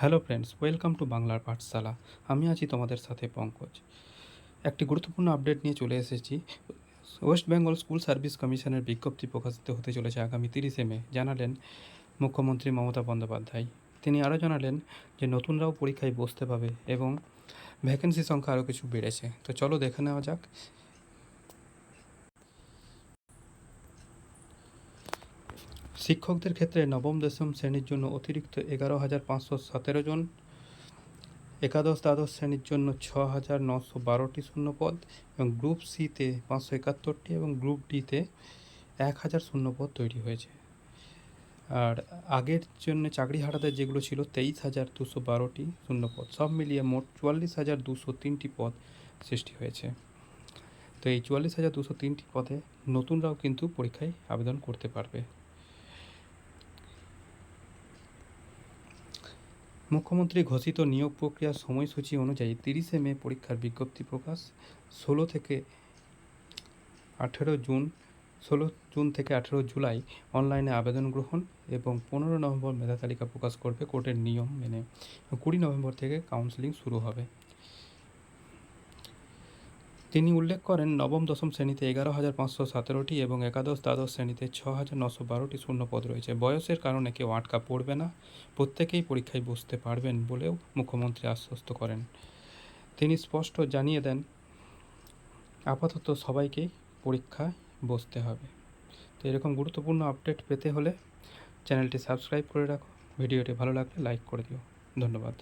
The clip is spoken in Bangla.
হ্যালো ফ্রেন্ডস, ওয়েলকাম টু বাংলার পাঠশালা। আমি আছি তোমাদের সাথে পঙ্কজ। একটি গুরুত্বপূর্ণ আপডেট নিয়ে চলে এসেছি। ওয়েস্ট বেঙ্গল স্কুল সার্ভিস কমিশনের বিজ্ঞপ্তি প্রকাশিত হতে চলেছে আগামী 30শে মে, জানালেন মুখ্যমন্ত্রী মমতা বন্দ্যোপাধ্যায়। তিনি আরও জানালেন যে নতুনরাও পরীক্ষায় বসতে পাবে এবং ভ্যাকেন্সি সংখ্যা আরও কিছু বেড়েছে। তো চলো দেখে নেওয়া যাক। শিক্ষকদের ক্ষেত্রে নবম দশম শ্রেণীর জন্য অতিরিক্ত 11,517 জন, একাদশ দ্বাদশ শ্রেণীর জন্য 6,912টি শূন্যপদ এবং গ্রুপ সিতে 571টি এবং গ্রুপ ডিতে 1,000 শূন্যপদ তৈরি হয়েছে। আর আগের জন্য চাকরিহারাদের যেগুলো ছিল 23,212টি শূন্যপদ, সব মিলিয়ে মোট 44,203টি পদ সৃষ্টি হয়েছে। তো এই 44,203টি পদে নতুনরাও কিন্তু পরীক্ষায় আবেদন করতে পারবে। মুখ্যমন্ত্রী ঘোষিত নিয়োগ প্রক্রিয়ার সময়সূচি অনুযায়ী 30শে মে পরীক্ষার বিজ্ঞপ্তি প্রকাশ। 16 জুন থেকে 18 জুলাই অনলাইনে আবেদন গ্রহণ এবং 15 নভেম্বর মেধা তালিকা প্রকাশ করবে কোর্টের নিয়ম মেনে। 20 নভেম্বর থেকে কাউন্সেলিং শুরু হবে। তিনি উল্লেখ করেন, নবম দশম শ্রেণীতে 11,517টি এবং একাদশ দ্বাদশ শ্রেণীতে 6,912টি শূন্যপদ রয়েছে। বয়সের কারণে কেউ আটকা পড়বে না, প্রত্যেকেই পরীক্ষায় বসতে পারবেন বলেও মুখ্যমন্ত্রী আশ্বস্ত করেন। তিনি স্পষ্ট জানিয়ে দেন, আপাতত সবাইকেই পরীক্ষায় বসতে হবে। তো এরকম গুরুত্বপূর্ণ আপডেট পেতে হলে চ্যানেলটি সাবস্ক্রাইব করে রাখো। ভিডিওটি ভালো লাগলে লাইক করে দিও। ধন্যবাদ।